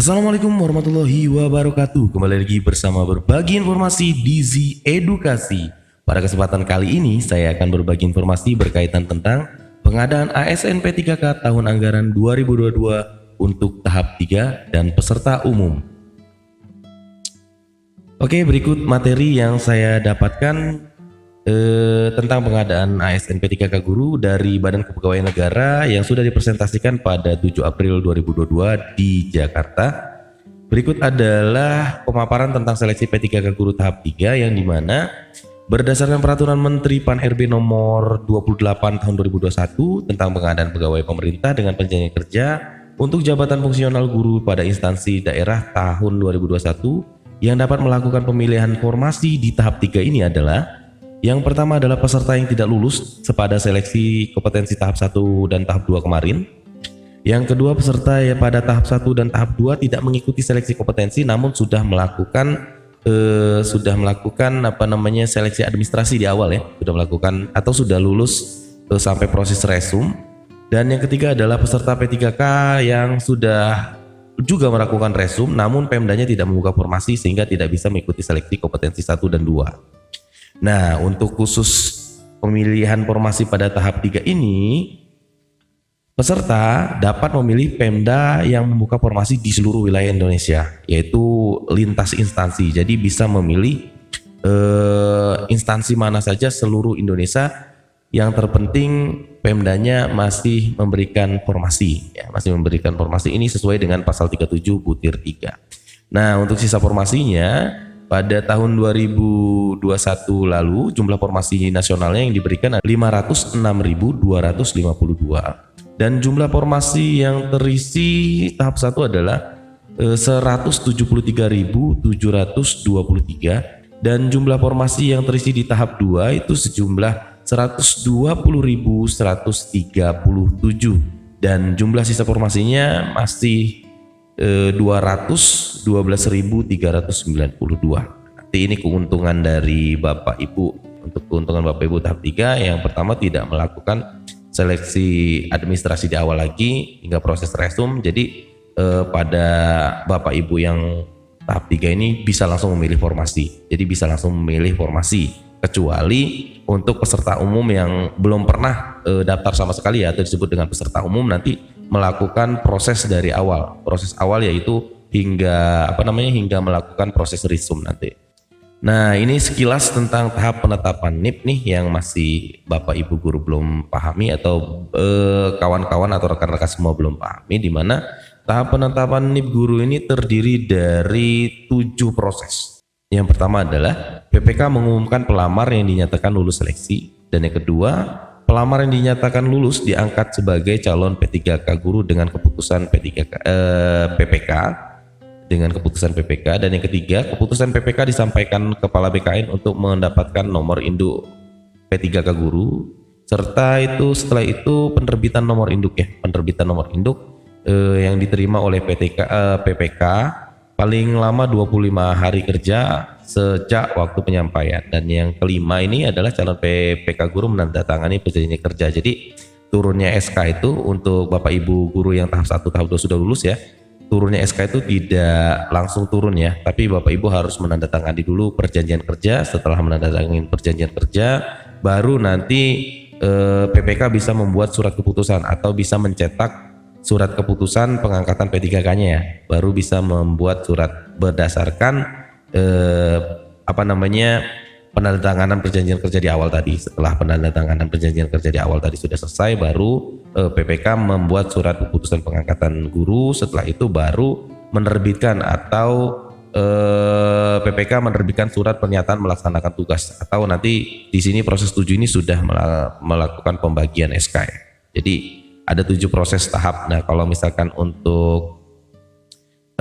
Assalamualaikum warahmatullahi wabarakatuh. Kembali lagi bersama berbagi informasi di Z Edukasi. Pada kesempatan kali ini saya akan berbagi informasi berkaitan tentang pengadaan ASN P3K tahun anggaran 2022 untuk tahap 3 dan peserta umum. Oke, berikut materi yang saya dapatkan tentang pengadaan ASN P3K Guru dari Badan Kepegawaian Negara yang sudah dipresentasikan pada 7 April 2022 di Jakarta. Berikut adalah pemaparan tentang seleksi P3K Guru tahap 3 yang dimana berdasarkan Peraturan Menteri Pan-RB nomor 28 tahun 2021 tentang pengadaan pegawai pemerintah dengan perjanjian kerja untuk jabatan fungsional guru pada instansi daerah tahun 2021 yang dapat melakukan pemilihan formasi di tahap 3 ini adalah: yang pertama adalah peserta yang tidak lulus pada seleksi kompetensi tahap 1 dan tahap 2 kemarin. Yang kedua, peserta yang pada tahap 1 dan tahap 2 tidak mengikuti seleksi kompetensi namun sudah melakukan seleksi administrasi di awal ya, sudah melakukan atau sudah lulus sampai proses resum. Dan yang ketiga adalah peserta P3K yang sudah juga melakukan resum namun Pemdanya tidak membuka formasi sehingga tidak bisa mengikuti seleksi kompetensi 1 dan 2. Nah, untuk khusus pemilihan formasi pada tahap 3 ini, peserta dapat memilih Pemda yang membuka formasi di seluruh wilayah Indonesia, yaitu lintas instansi. Jadi bisa memilih instansi mana saja seluruh Indonesia. Yang terpenting Pemdanya masih memberikan formasi, ya, masih memberikan formasi ini sesuai dengan pasal 37 butir 3. Nah, untuk sisa formasinya, pada tahun 2021 lalu jumlah formasi nasionalnya yang diberikan adalah 506.252 dan jumlah formasi yang terisi tahap 1 adalah 173.723 dan jumlah formasi yang terisi di tahap 2 itu sejumlah 120.137 dan jumlah sisa formasinya masih 212.392. Nanti ini keuntungan dari Bapak Ibu. Untuk keuntungan Bapak Ibu tahap 3, yang pertama tidak melakukan seleksi administrasi di awal lagi hingga proses resum. Jadi pada Bapak Ibu yang tahap 3 ini bisa langsung memilih formasi. Jadi bisa langsung memilih formasi, kecuali untuk peserta umum yang belum pernah daftar sama sekali ya, atau disebut dengan peserta umum, nanti melakukan proses dari awal. Proses awal yaitu hingga melakukan proses resum nanti. Nah, ini sekilas tentang tahap penetapan NIP nih yang masih Bapak Ibu guru belum pahami atau kawan-kawan atau rekan-rekan semua belum pahami, di mana tahap penetapan NIP guru ini terdiri dari 7 proses. Yang pertama adalah PPK mengumumkan pelamar yang dinyatakan lulus seleksi, dan yang kedua, pelamar yang dinyatakan lulus diangkat sebagai calon P3K guru dengan keputusan PPK dengan keputusan PPK, dan yang ketiga, keputusan PPK disampaikan Kepala BKN untuk mendapatkan nomor induk P3K guru, serta itu setelah itu penerbitan nomor induk yang diterima oleh PPK paling lama 25 hari kerja sejak waktu penyampaian. Dan yang kelima ini adalah calon PPK guru menandatangani perjanjian kerja. Jadi turunnya SK itu untuk Bapak Ibu guru yang tahap 1 tahap 2 sudah lulus ya, turunnya SK itu tidak langsung turun ya, tapi Bapak Ibu harus menandatangani dulu perjanjian kerja. Setelah menandatangani perjanjian kerja, baru nanti PPK bisa membuat surat keputusan atau bisa mencetak surat keputusan pengangkatan P3K-nya ya, baru bisa membuat surat berdasarkan penandatanganan perjanjian kerja di awal tadi. Setelah penandatanganan perjanjian kerja di awal tadi sudah selesai, baru PPK membuat surat keputusan pengangkatan guru. Setelah itu baru menerbitkan atau PPK menerbitkan surat pernyataan melaksanakan tugas, atau nanti di sini proses 7 ini sudah melakukan pembagian SK ya. Jadi ada 7 proses tahap. Nah, kalau misalkan untuk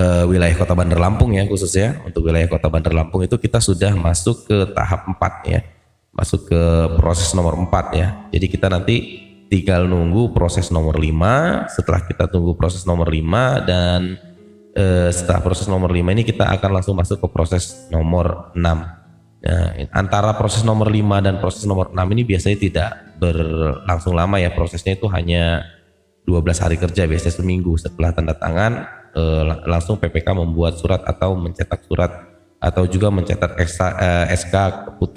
wilayah Kota Bandar Lampung ya, khususnya untuk wilayah Kota Bandar Lampung itu kita sudah masuk ke tahap 4 ya, masuk ke proses nomor 4 ya. Jadi kita nanti tinggal nunggu proses nomor 5. Setelah kita tunggu proses nomor 5 dan setelah proses nomor 5 ini kita akan langsung masuk ke proses nomor 6. Nah, antara proses nomor 5 dan proses nomor 6 ini biasanya tidak berlangsung lama ya, prosesnya itu hanya 12 hari kerja, biasanya seminggu. Setelah tanda tangan langsung PPK membuat surat atau mencetak surat atau juga mencetak SK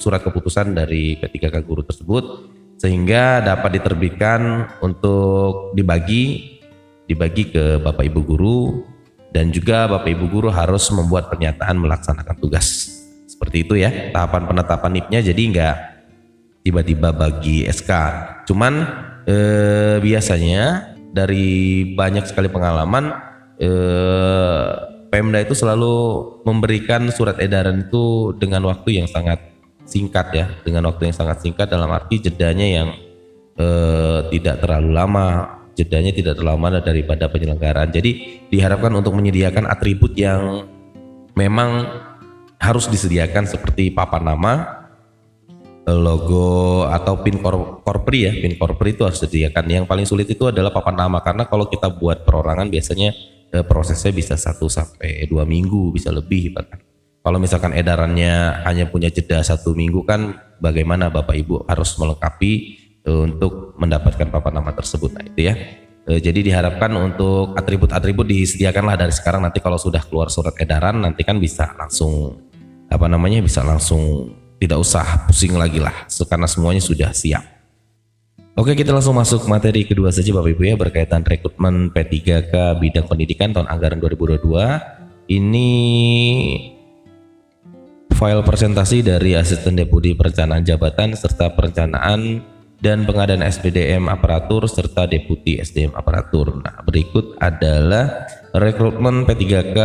surat keputusan dari P3K guru tersebut, sehingga dapat diterbitkan untuk dibagi ke Bapak Ibu guru, dan juga Bapak Ibu guru harus membuat pernyataan melaksanakan tugas. Seperti itu ya tahapan penetapan NIP-nya, jadi nggak tiba-tiba bagi SK. Cuman biasanya dari banyak sekali pengalaman Pemda itu selalu memberikan surat edaran itu dengan waktu yang sangat singkat ya, dengan waktu yang sangat singkat dalam arti jedanya yang tidak terlalu lama, daripada penyelenggaraan. Jadi diharapkan untuk menyediakan atribut yang memang harus disediakan seperti papan nama, logo atau pin korpri ya. Pin korpri itu harus disediakan. Yang paling sulit itu adalah papan nama, karena kalau kita buat perorangan biasanya prosesnya bisa 1 sampai 2 minggu, bisa lebih bahkan. Kalau misalkan edarannya hanya punya jeda 1 minggu kan bagaimana Bapak Ibu harus melengkapi untuk mendapatkan papan nama tersebut. Nah itu ya. Jadi diharapkan untuk atribut-atribut disediakanlah dari sekarang, nanti kalau sudah keluar surat edaran nanti kan bisa langsung tidak usah pusing lagi lah karena semuanya sudah siap. Oke, kita langsung masuk materi kedua saja Bapak Ibu ya, berkaitan rekrutmen P3K bidang pendidikan tahun anggaran 2022. Ini file presentasi dari Asisten Deputi Perencanaan Jabatan serta Perencanaan dan Pengadaan SPDM Aparatur serta Deputi SDM Aparatur. Nah, berikut adalah rekrutmen P3K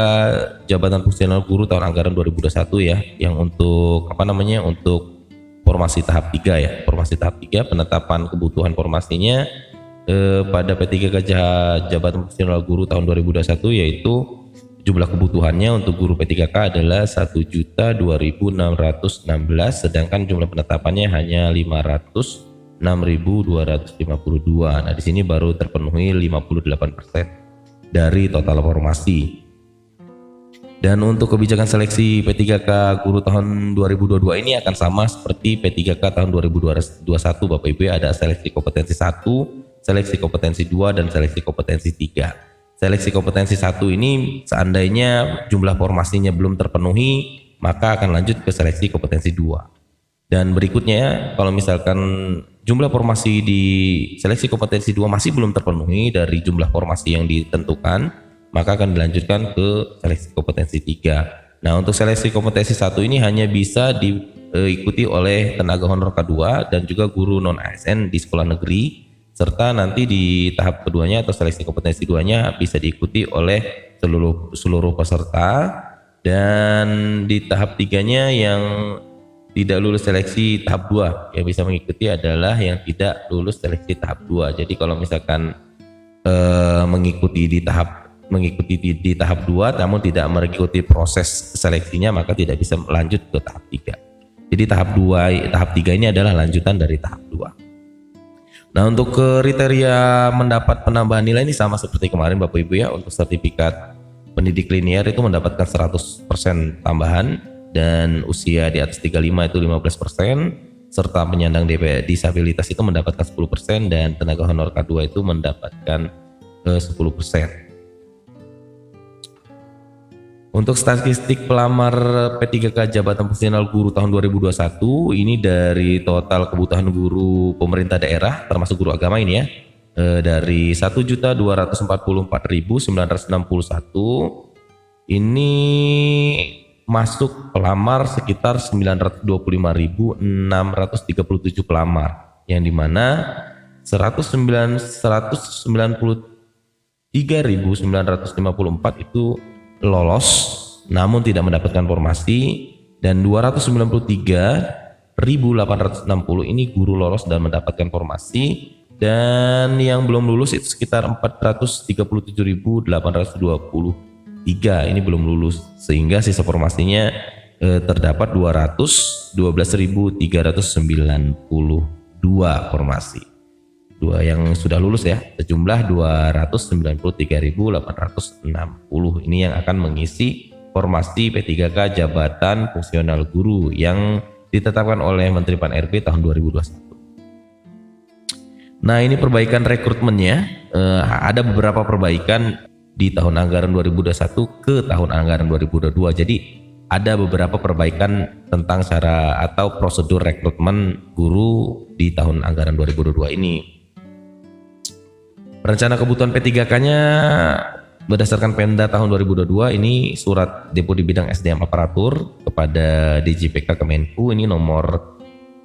Jabatan Fungsional Guru tahun anggaran 2021 ya, yang untuk untuk formasi tahap 3 ya. Formasi tahap 3 penetapan kebutuhan formasinya pada P3K Jabatan Fungsional Guru tahun 2021, yaitu jumlah kebutuhannya untuk guru P3K adalah 1.2.616, sedangkan jumlah penetapannya hanya 506.252. Nah, di sini baru terpenuhi 58% dari total formasi. Dan untuk kebijakan seleksi P3K guru tahun 2022 ini akan sama seperti P3K tahun 2021 Bapak Ibu ya, ada seleksi kompetensi 1, seleksi kompetensi 2, dan seleksi kompetensi 3. Seleksi kompetensi 1 ini seandainya jumlah formasinya belum terpenuhi, maka akan lanjut ke seleksi kompetensi 2. Dan berikutnya kalau misalkan jumlah formasi di seleksi kompetensi 2 masih belum terpenuhi dari jumlah formasi yang ditentukan, maka akan dilanjutkan ke seleksi kompetensi 3. Nah, untuk seleksi kompetensi 1 ini hanya bisa diikuti oleh tenaga honor K2 dan juga guru non ASN di sekolah negeri, serta nanti di tahap keduanya atau seleksi kompetensi 2-nya bisa diikuti oleh seluruh peserta, dan di tahap 3-nya yang tidak lulus seleksi tahap 2 yang bisa mengikuti adalah yang tidak lulus seleksi tahap 2. Jadi kalau misalkan mengikuti di tahap 2 namun tidak mengikuti proses seleksinya, maka tidak bisa lanjut ke tahap 3. Jadi tahap 3 ini adalah lanjutan dari tahap 2. Nah, untuk kriteria mendapat penambahan nilai ini sama seperti kemarin Bapak Ibu ya. Untuk sertifikat pendidik linier itu mendapatkan 100% tambahan, dan usia di atas 35 itu 15%, serta penyandang disabilitas itu mendapatkan 10%, dan tenaga honor K2 itu mendapatkan 10%. Untuk statistik pelamar P3K Jabatan Fungsional Guru tahun 2021 ini dari total kebutuhan guru pemerintah daerah termasuk guru agama ini ya, dari 1.244.961 ini masuk pelamar sekitar 925.637 pelamar, yang dimana 193.954 itu lolos namun tidak mendapatkan formasi, dan 293.860 ini guru lolos dan mendapatkan formasi, dan yang belum lulus itu sekitar 437.823 ini belum lulus, sehingga sisa formasinya terdapat 212.392 formasi. Dua yang sudah lulus ya, sejumlah 293.860 ini yang akan mengisi formasi P3K Jabatan Fungsional Guru yang ditetapkan oleh Menteri Pan-RB tahun 2021. Nah, ini perbaikan rekrutmennya, ada beberapa perbaikan di tahun anggaran 2021 ke tahun anggaran 2022. Jadi ada beberapa perbaikan tentang cara atau prosedur rekrutmen guru di tahun anggaran 2022 ini. Rencana kebutuhan P3K-nya berdasarkan Pemda tahun 2022 ini surat Deputi Bidang SDM Aparatur kepada DJPK Kemenku ini nomor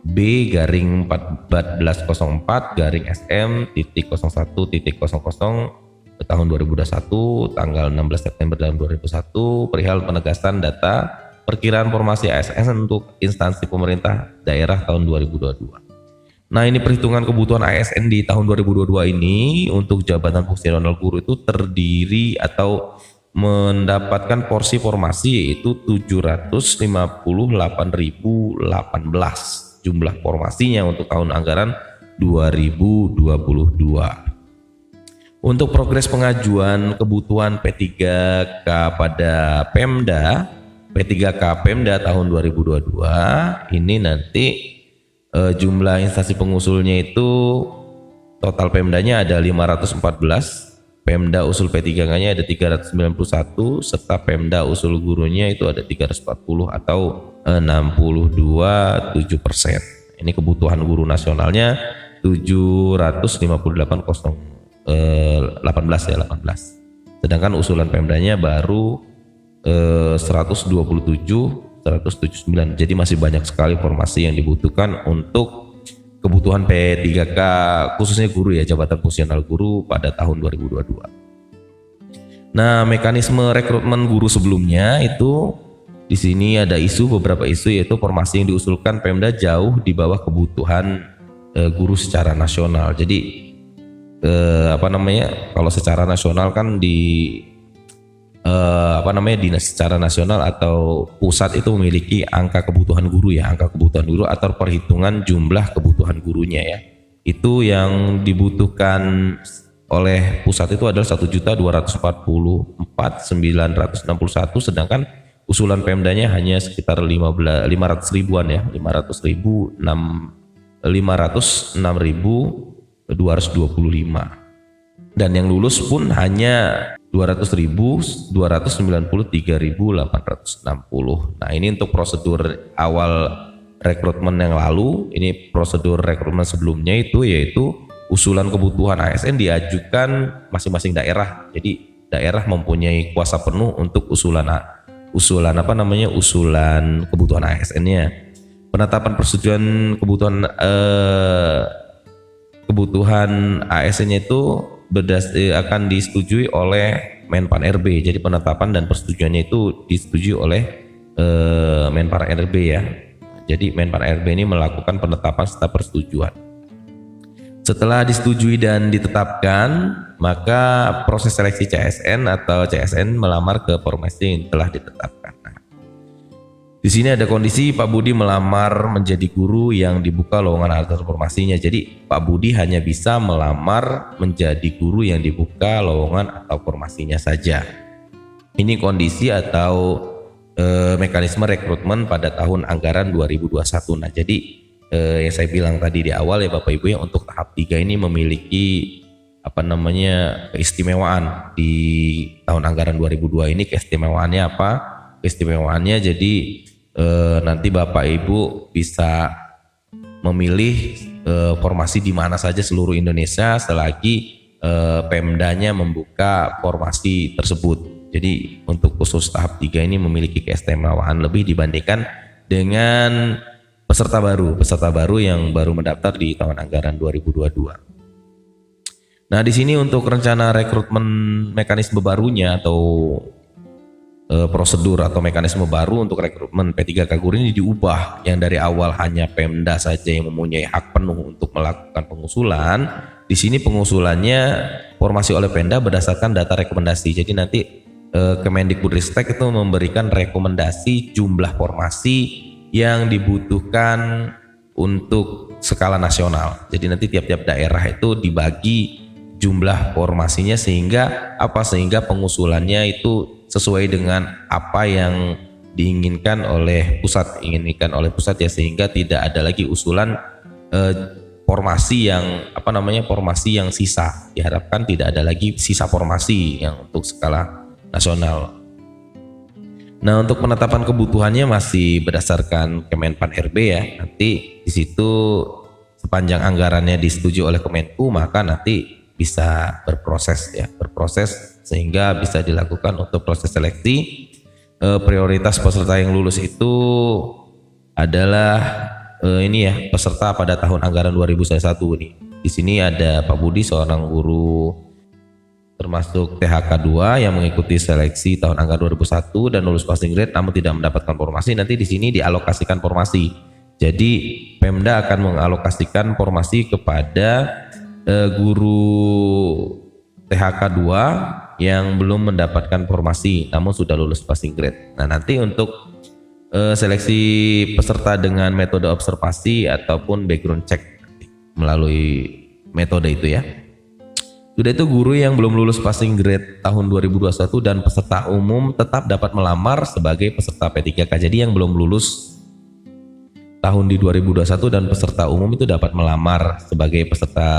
B/1404/SM.01.00 tahun 2021 tanggal 16 September tahun 2001 perihal penegasan data perkiraan formasi ASN untuk instansi pemerintah daerah tahun 2022. Nah, ini perhitungan kebutuhan ASN di tahun 2022 ini untuk jabatan fungsional guru itu terdiri atau mendapatkan porsi formasi yaitu 758.018 jumlah formasinya untuk tahun anggaran 2022. Untuk progres pengajuan kebutuhan P3K pada Pemda, P3K Pemda tahun 2022 ini nanti jumlah instansi pengusulnya itu total Pemdanya ada 514, Pemda usul P3K-nya ada 391, serta Pemda usul gurunya itu ada 340 atau 62,7%. Ini kebutuhan guru nasionalnya 758,018 ya 18. Sedangkan usulan Pemdanya baru 179. Jadi masih banyak sekali formasi yang dibutuhkan untuk kebutuhan P3K khususnya guru ya, jabatan fungsional guru pada tahun 2022. Nah, mekanisme rekrutmen guru sebelumnya itu di sini ada beberapa isu yaitu formasi yang diusulkan Pemda jauh di bawah kebutuhan guru secara nasional. Jadi kalau secara nasional kan dinas secara nasional atau pusat itu memiliki angka kebutuhan guru atau perhitungan jumlah kebutuhan gurunya ya. Itu yang dibutuhkan oleh pusat itu adalah 1.244.961, sedangkan usulan Pemdanya hanya sekitar 500 ribuan ya, 506.225, dan yang lulus pun hanya 200.293.860. Nah, ini untuk prosedur awal rekrutmen yang lalu. Ini prosedur rekrutmen sebelumnya itu yaitu usulan kebutuhan ASN diajukan masing-masing daerah. Jadi daerah mempunyai kuasa penuh untuk usulan kebutuhan ASN-nya. Penetapan persetujuan kebutuhan ASN-nya itu akan disetujui oleh Menpan RB. Jadi penetapan dan persetujuannya itu disetujui oleh Menpan RB ya. Jadi Menpan RB ini melakukan penetapan serta persetujuan. Setelah disetujui dan ditetapkan, maka proses seleksi CSN atau CSN melamar ke formasi yang telah ditetapkan. Nah, di sini ada kondisi Pak Budi melamar menjadi guru yang dibuka lowongan atas formasinya. Jadi Pak Budi hanya bisa melamar menjadi guru yang dibuka lowongan atau formasinya saja. Ini kondisi atau mekanisme rekrutmen pada tahun anggaran 2021. Nah, jadi yang saya bilang tadi di awal ya Bapak Ibu ya, untuk tahap 3 ini memiliki keistimewaan di tahun anggaran 2002 ini. Keistimewaannya apa? Keistimewaannya jadi nanti Bapak Ibu bisa memilih formasi di mana saja seluruh Indonesia selagi Pemdanya membuka formasi tersebut. Jadi untuk khusus tahap 3 ini memiliki keistimewaan lebih dibandingkan dengan peserta baru yang baru mendaftar di tahun anggaran 2022. Nah, di sini untuk rencana rekrutmen mekanisme barunya atau prosedur atau mekanisme baru untuk rekrutmen P3K guru ini diubah. Yang dari awal hanya Pemda saja yang mempunyai hak penuh untuk melakukan pengusulan, di sini pengusulannya formasi oleh Pemda berdasarkan data rekomendasi. Jadi nanti Kemendikbudristek itu memberikan rekomendasi jumlah formasi yang dibutuhkan untuk skala nasional. Jadi nanti tiap-tiap daerah itu dibagi jumlah formasinya sehingga pengusulannya itu sesuai dengan apa yang diinginkan oleh pusat ya, sehingga tidak ada lagi usulan formasi yang sisa. Diharapkan tidak ada lagi sisa formasi yang untuk skala nasional. Nah, untuk penetapan kebutuhannya masih berdasarkan Kemenpan RB ya. Nanti di situ sepanjang anggarannya disetujui oleh Kemenku, maka nanti bisa berproses sehingga bisa dilakukan untuk proses seleksi. Prioritas peserta yang lulus itu adalah peserta pada tahun anggaran 2021 nih. Di sini ada Pak Budi, seorang guru termasuk THK 2 yang mengikuti seleksi tahun anggaran 2001 dan lulus passing grade namun tidak mendapatkan formasi. Nanti di sini dialokasikan formasi. Jadi Pemda akan mengalokasikan formasi kepada guru THK 2 yang belum mendapatkan formasi namun sudah lulus passing grade. Nah, nanti untuk seleksi peserta dengan metode observasi ataupun background check melalui metode itu ya. Sudah itu guru yang belum lulus passing grade tahun 2021 dan peserta umum tetap dapat melamar sebagai peserta P3K. Jadi yang belum lulus tahun di 2021 dan peserta umum itu dapat melamar sebagai peserta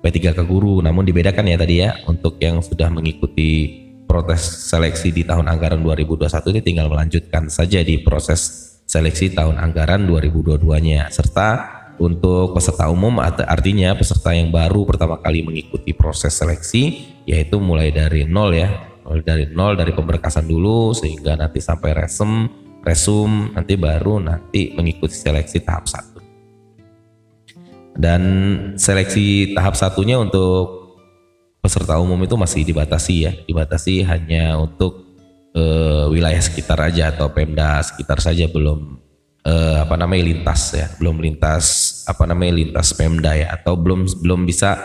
P3K guru. Namun dibedakan ya tadi ya, untuk yang sudah mengikuti proses seleksi di tahun anggaran 2021 ini tinggal melanjutkan saja di proses seleksi tahun anggaran 2022-nya. Serta untuk peserta umum artinya peserta yang baru pertama kali mengikuti proses seleksi, yaitu mulai dari nol ya, dari pemberkasan dulu sehingga nanti sampai resum nanti baru nanti mengikuti seleksi tahap 1. Dan seleksi tahap satunya untuk peserta umum itu masih dibatasi hanya untuk wilayah sekitar aja atau Pemda sekitar saja, belum lintas Pemda ya, atau belum bisa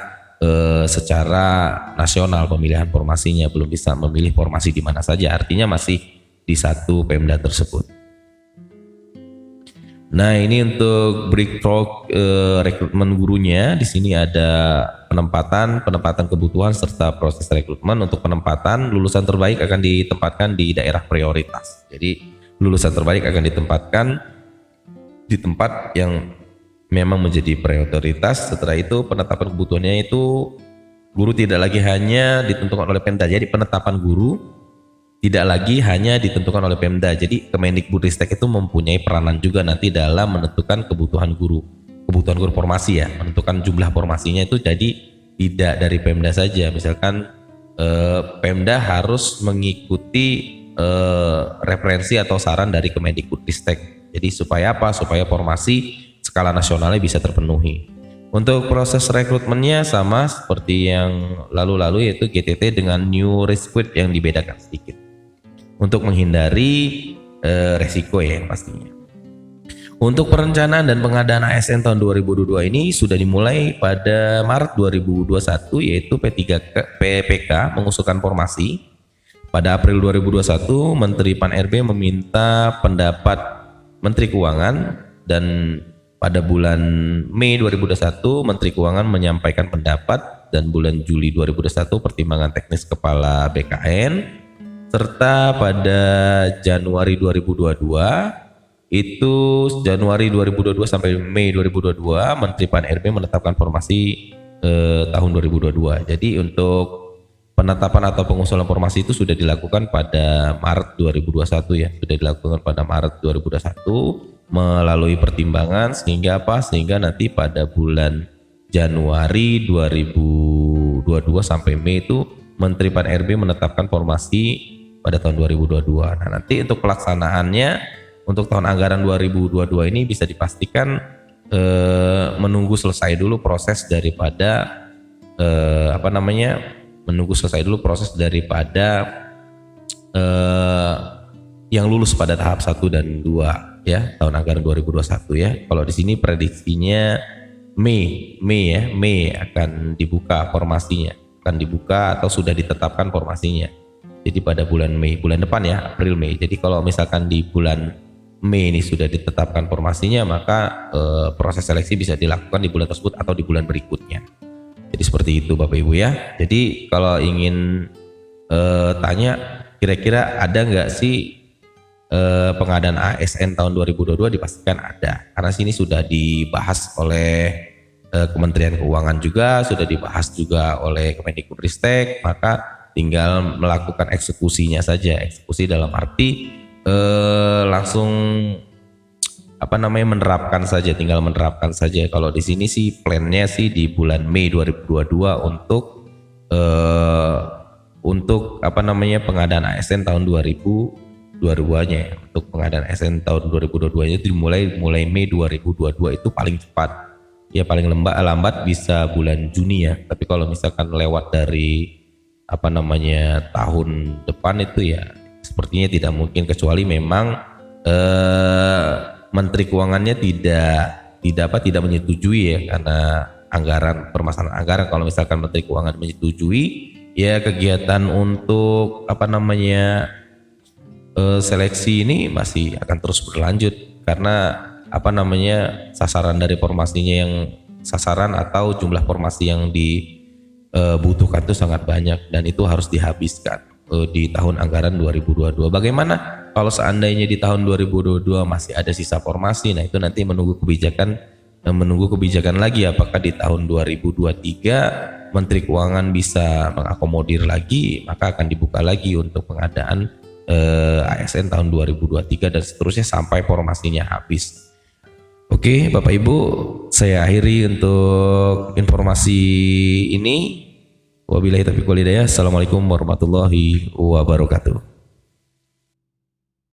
secara nasional pemilihan formasinya, belum bisa memilih formasi di mana saja, artinya masih di satu Pemda tersebut. Nah, ini untuk breakthrough rekrutmen gurunya. Di sini ada penempatan kebutuhan serta proses rekrutmen. Untuk penempatan, lulusan terbaik akan ditempatkan di daerah prioritas. Jadi lulusan terbaik akan ditempatkan di tempat yang memang menjadi prioritas. Setelah itu penetapan kebutuhannya itu guru tidak lagi hanya ditentukan oleh Pemda. Jadi penetapan guru tidak lagi hanya ditentukan oleh Pemda. Jadi Kemendikbudristek itu mempunyai peranan juga nanti dalam menentukan kebutuhan guru formasi ya, menentukan jumlah formasinya itu jadi tidak dari Pemda saja. Misalkan Pemda harus mengikuti referensi atau saran dari Kemendikbudristek. Jadi supaya apa? Supaya formasi skala nasionalnya bisa terpenuhi. Untuk proses rekrutmennya sama seperti yang lalu-lalu, yaitu GTT dengan new recruit yang dibedakan sedikit untuk menghindari resiko ya pastinya. Untuk perencanaan dan pengadaan ASN tahun 2022 ini sudah dimulai pada Maret 2021, yaitu PPK mengusulkan formasi. Pada April 2021, Menteri Pan-RB meminta pendapat Menteri Keuangan, dan pada bulan Mei 2021 Menteri Keuangan menyampaikan pendapat, dan bulan Juli 2021 pertimbangan teknis Kepala BKN, serta pada Januari 2022 itu Januari 2022 sampai Mei 2022 Menteri Pan-RB menetapkan formasi tahun 2022. Jadi untuk penetapan atau pengusulan formasi itu sudah dilakukan pada Maret 2021 ya, sudah dilakukan pada Maret 2021 melalui pertimbangan sehingga nanti pada bulan Januari 2022 sampai Mei itu Menteri Pan-RB menetapkan formasi pada tahun 2022. Nah, nanti untuk pelaksanaannya untuk tahun anggaran 2022 ini bisa dipastikan menunggu selesai dulu proses daripada yang lulus pada tahap 1 dan 2 ya, tahun anggaran 2021 ya. Kalau di sini prediksinya Mei akan dibuka formasinya, atau sudah ditetapkan formasinya. Jadi pada bulan Mei, bulan depan ya, April Mei. Jadi kalau misalkan di bulan Mei ini sudah ditetapkan formasinya, maka proses seleksi bisa dilakukan di bulan tersebut atau di bulan berikutnya. Jadi seperti itu Bapak Ibu ya. Jadi kalau ingin tanya kira-kira ada nggak sih pengadaan ASN tahun 2022, dipastikan ada. Karena sini sudah dibahas oleh Kementerian Keuangan juga sudah dibahas juga oleh Kemendikbudristek, maka tinggal melakukan eksekusinya saja. Eksekusi dalam arti langsung menerapkan saja, tinggal menerapkan saja. Kalau di sini sih plannya sih di bulan Mei 2022 untuk pengadaan ASN tahun 2022-nya ya. Untuk pengadaan ASN tahun 2022 itu mulai Mei 2022 itu paling cepat. Ya paling lambat bisa bulan Juni ya. Tapi kalau misalkan lewat dari tahun depan itu ya sepertinya tidak mungkin, kecuali memang Menteri Keuangannya tidak menyetujui ya, karena permasalahan anggaran. Kalau misalkan Menteri Keuangan menyetujui ya kegiatan untuk seleksi ini masih akan terus berlanjut, karena sasaran dari sasaran atau jumlah formasi yang dibutuhkan itu sangat banyak, dan itu harus dihabiskan di tahun anggaran 2022. Bagaimana kalau seandainya di tahun 2022 masih ada sisa formasi? Nah itu nanti menunggu kebijakan lagi, apakah di tahun 2023 Menteri Keuangan bisa mengakomodir lagi, maka akan dibuka lagi untuk pengadaan ASN tahun 2023 dan seterusnya sampai formasinya habis. Oke Bapak Ibu, saya akhiri untuk informasi ini. Wabillahi taufiq wal hidayah. Assalamualaikum warahmatullahi wabarakatuh.